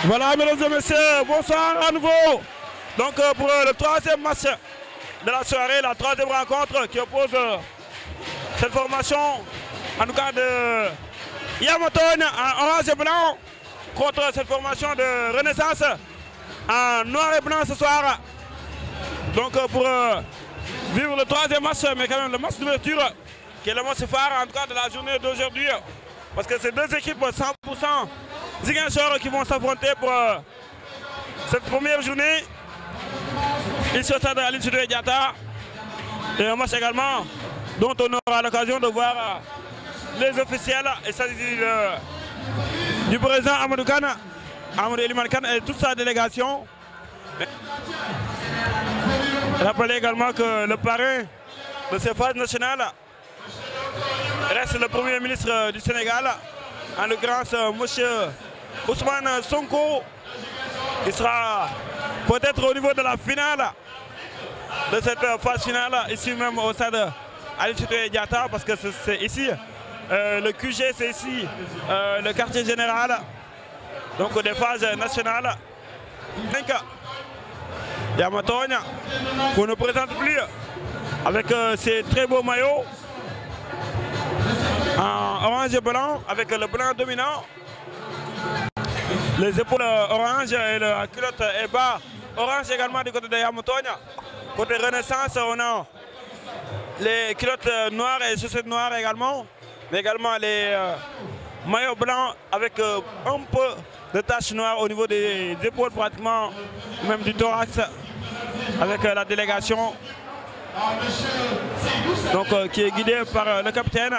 Voilà, mesdames et messieurs, bonsoir à nouveau. Donc pour le troisième match de la soirée, la troisième rencontre qui oppose cette formation, en tout cas de Yamatone en orange et blanc, contre cette formation de Renaissance en noir et blanc ce soir. Donc pour vivre le troisième match, mais quand même le match d'ouverture, qui est le match phare en tout cas de la journée d'aujourd'hui. Parce que c'est deux équipes 100% Ziguinchor qui vont s'affronter pour cette première journée. Ici au stade Aline Sitoé Diatta. Et un match également dont on aura l'occasion de voir les officiels. Il s'agit du président Amadou Kane, Amadou Eliman Kane et toute sa délégation. Rappelez également que le parrain de ces phases nationales reste le Premier ministre du Sénégal, en l'occurrence M. Ousmane Sonko, qui sera peut-être au niveau de la finale de cette phase finale, ici même au stade Aline Sitoé Diatta, parce que c'est ici, le QG, c'est ici le quartier général, donc des phases nationales. Yamatone, qu'on ne présente plus, avec ses très beaux maillots en orange et blanc, avec le blanc dominant, les épaules orange et la culotte est bas orange également du côté de Yamatone. Côté Renaissance, on a les culottes noires et chaussettes noires également, mais également les maillots blancs avec un peu de taches noires au niveau des épaules, pratiquement même du thorax, avec la délégation donc, qui est guidée par le capitaine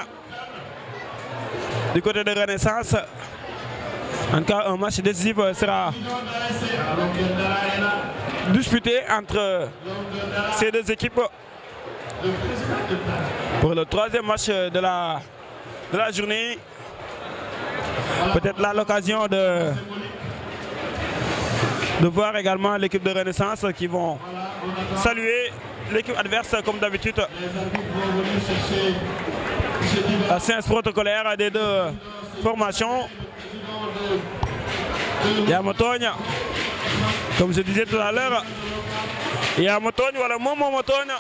du côté de Renaissance. En tout cas, un match décisif sera disputé entre ces deux équipes pour le troisième match de la journée. Peut-être là l'occasion de voir également l'équipe de Renaissance qui vont saluer l'équipe adverse comme d'habitude. La séance protocolaire des deux formations. Yamatone, comme je disais tout à l'heure, Yamatone, voilà Momo Motone,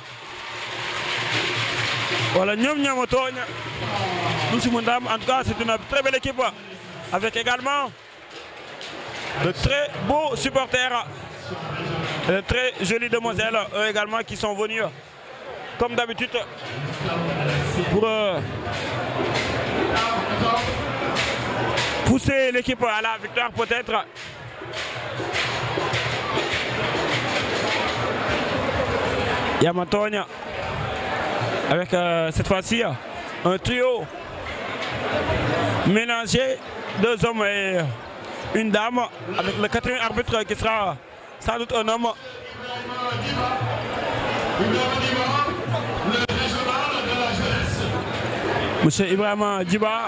voilà Nyom Nyamotone. Nous sommes en tout cas, c'est une très belle équipe avec également de très beaux supporters, de très jolies demoiselles eux également qui sont venus comme d'habitude pour pousser l'équipe à la victoire peut-être. Yamatone avec cette fois-ci un trio mélangé, deux hommes et une dame, avec le quatrième arbitre qui sera sans doute un homme. Monsieur Ibrahim Djiba.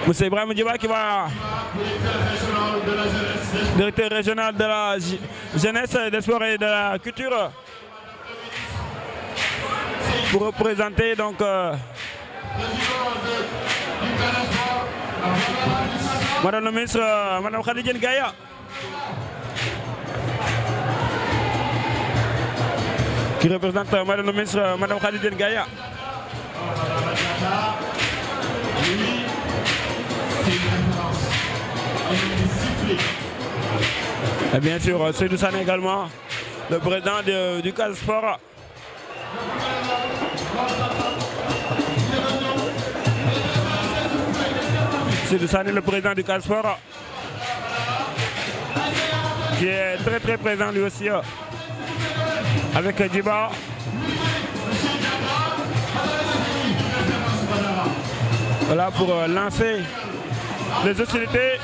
Monsieur Ibrahim Djiba qui va, directeur régional de la jeunesse, des sports et de la culture, pour représenter donc Madame le ministre, Madame Khadija Gaya, qui représente Madame le ministre, Madame Khadija Gaya. Et bien sûr, Seydou Sané également, le président du CAS Sport. Seydou Sané, le président du CAS Sport, qui est très présent lui aussi, avec Djiba. Voilà pour lancer les hostilités,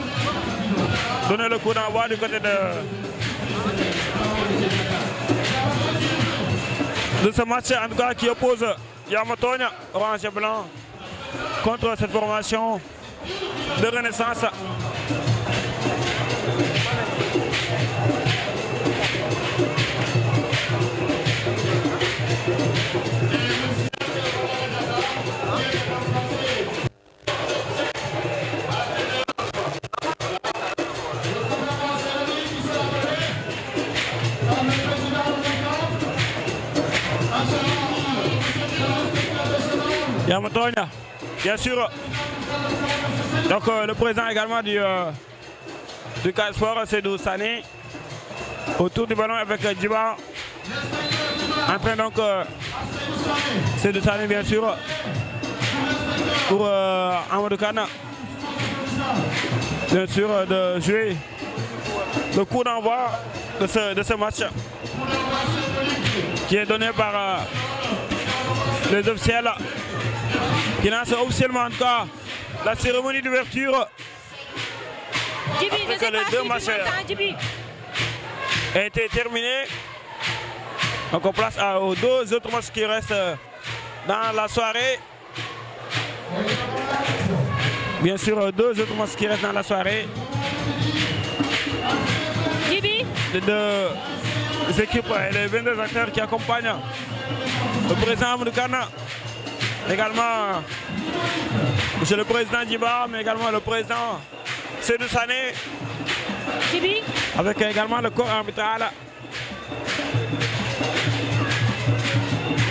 donner le coup d'envoi du côté de ce match en tout cas qui oppose Yamatone, orange et blanc, contre cette formation de Renaissance. Yamatonia, bien sûr. Donc le président également du Casa Sport, Seydou Sané. Autour du ballon avec Djiba. En train donc Seydou Sané bien sûr. Pour Amadou Kana. Bien sûr de jouer le coup d'envoi de ce match. Qui est donné par les officiels. Qui lance officiellement en tout cas la cérémonie d'ouverture. Après que les deux matchs a été terminé. Donc on place aux deux autres matchs qui restent dans la soirée. Bien sûr, deux autres matchs qui restent dans la soirée. Les deux équipes et les 22 acteurs qui accompagnent le président Amadou Kana. Également, monsieur le président Djiba, mais également le président Seydou Sané. Avec également le corps arbitral.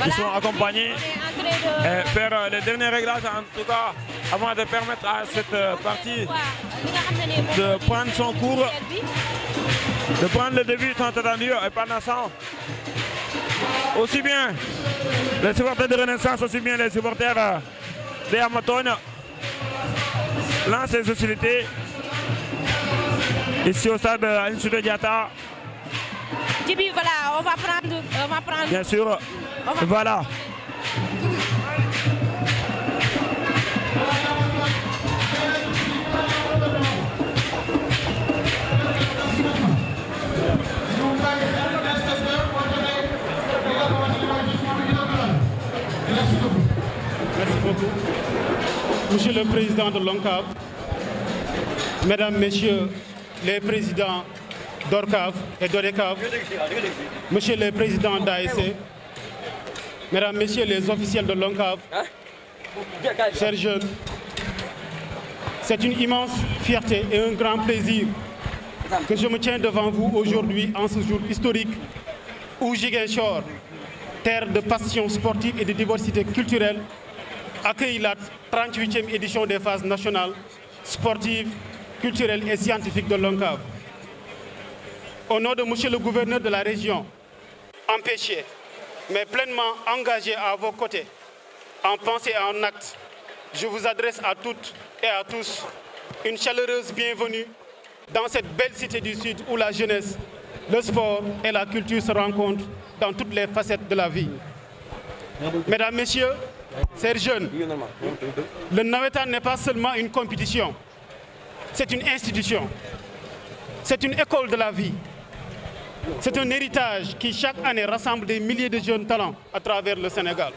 Ils sont accompagnés et faire les derniers réglages en tout cas avant de permettre à cette partie de prendre son cours, de prendre le début tant attendu et pendant ça, aussi bien les supporters de Renaissance, aussi bien les supporters des Amatones lancent les hostilités ici au stade Aline Diatta. Djibi, voilà, on va prendre. Bien sûr, voilà. Merci beaucoup. Monsieur le Président de l'ONCAV, Mesdames, Messieurs les Présidents d'ORCAV et d'ODECAV, Monsieur le Président d'ASC, Mesdames, Messieurs les officiels de l'ONCAV, chers jeunes, c'est une immense fierté et un grand plaisir que je me tiens devant vous aujourd'hui en ce jour historique où Ziguinchor, terre de passion sportive et de diversité culturelle, accueille la 38e édition des phases nationales, sportives, culturelles et scientifiques de l'ONCAV. Au nom de monsieur le gouverneur de la région, empêché, mais pleinement engagé à vos côtés, en pensée et en acte, je vous adresse à toutes et à tous une chaleureuse bienvenue dans cette belle cité du Sud où la jeunesse, le sport et la culture se rencontrent dans toutes les facettes de la vie. Mesdames, Messieurs, chers jeunes, le Nawetan n'est pas seulement une compétition, c'est une institution, c'est une école de la vie. C'est un héritage qui chaque année rassemble des milliers de jeunes talents à travers le Sénégal.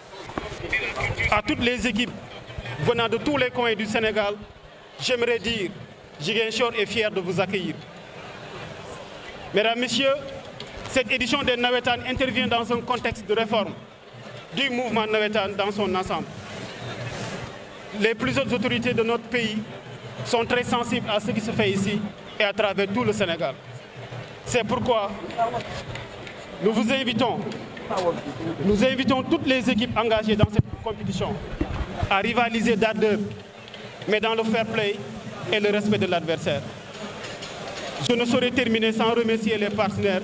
À toutes les équipes venant de tous les coins du Sénégal, j'aimerais dire, Ziguinchor est fier de vous accueillir. Mesdames, Messieurs, cette édition des Nawetan intervient dans un contexte de réforme du mouvement Nawetan dans son ensemble. Les plus hautes autorités de notre pays sont très sensibles à ce qui se fait ici et à travers tout le Sénégal. C'est pourquoi nous vous invitons, toutes les équipes engagées dans cette compétition à rivaliser d'ardeur, mais dans le fair play et le respect de l'adversaire. Je ne saurais terminer sans remercier les partenaires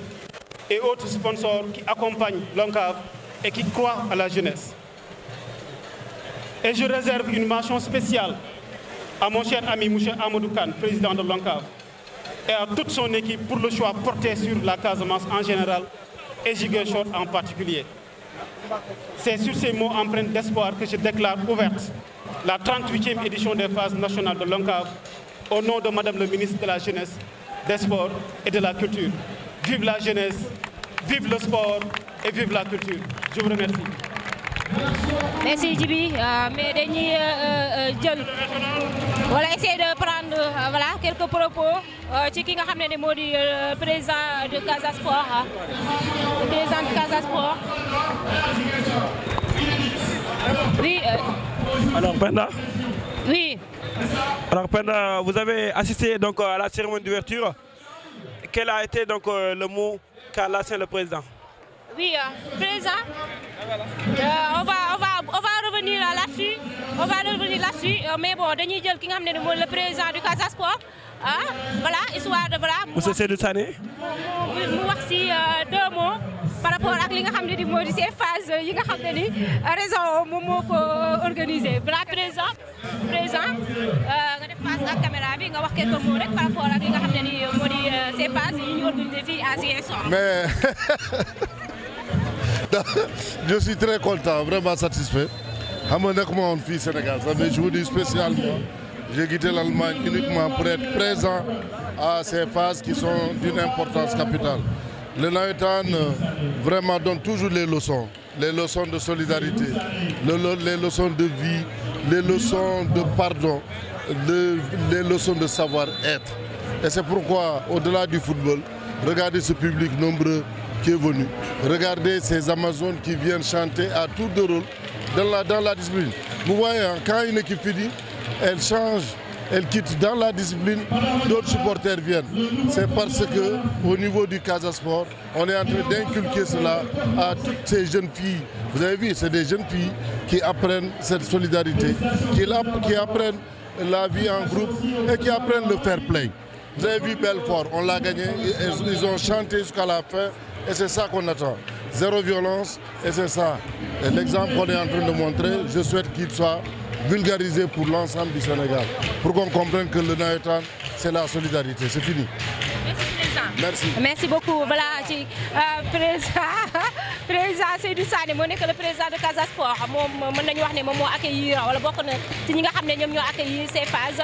et autres sponsors qui accompagnent l'ONCAV et qui croient à la jeunesse. Et je réserve une mention spéciale à mon cher ami M. Amadou Kane, président de l'ONCAV, et à toute son équipe pour le choix porté sur la Casamance en général et Ziguinchor en particulier. C'est sur ces mots empreints d'espoir que je déclare ouverte la 38e édition des phases nationales de l'ONCAV au nom de Madame le ministre de la Jeunesse, des Sports et de la Culture. Vive la jeunesse, vive le sport et vive la culture. Je vous remercie. Merci Djibi, mais on va essayer de prendre quelques propos ci ki nga xam ne moo di président de Casa Sport, le président de Casa Sport. Oui. Alors Penda. Oui. Alors Penda, vous avez assisté donc à la cérémonie d'ouverture. Quel a été donc le mot qu'a lancé le président? Oui, président, on va revenir là-dessus. on va revenir là-dessus mais bon dañuy jël ki nga xam ne mooy le président du Casa Sport voilà histoire de voilà. monsieur Seydou Sané. mu wax si 2 mots par rapport ak li nga xam ne moo di ces phases yi nga xam ne ni raison moom moo ko organisé voilà président nga def face ak caméra bi nga wax quelques mots rek par rapport ak li nga xam ne ni moo di ces phases yi ñu organisé fii à Ziguinchor. Mais je suis très content, vraiment satisfait. xam nga nekk ma woon fii Sénégal sax mais je vous dis spécialement j'ai quitté l'Allemagne uniquement pour être présent à ces phases qui sont d'une importance capitale. Le navétane vraiment donne toujours les leçons de solidarité, les leçons de vie, les leçons de pardon, les leçons de savoir-être. Et c'est pourquoi, au-delà du football, regardez ce public nombreux qui est venu. Regardez ces Amazones qui viennent chanter à tour de rôle dans la discipline. Vous voyez, hein, quand une équipe finit, elle change, elle quitte dans la discipline, d'autres supporters viennent. C'est parce qu'au niveau du Casa Sport, on est en train d'inculquer cela à toutes ces jeunes filles. Vous avez vu, c'est des jeunes filles qui apprennent cette solidarité, qui apprennent la vie en groupe et qui apprennent le fair play. Vous avez vu Belfort, on l'a gagné, ils ont chanté jusqu'à la fin et c'est ça qu'on attend. Zéro violence et c'est ça. Et l'exemple qu'on est en train de montrer, je souhaite qu'il soit vulgarisé pour l'ensemble du Sénégal, pour qu'on comprenne que le navétane, c'est la solidarité. C'est fini. Merci. Merci beaucoup. Voilà, président Seydou Sané moo nekk le président de Casa Sport moom mën nañu wax ne moom moo accueillir wala bokk na ci ñi nga xam ne ñoom ñoo accueillir ces phases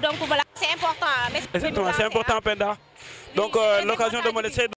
donc voilà c'est important. Exactement, c'est important Penda. Donc l'occasion de me laisser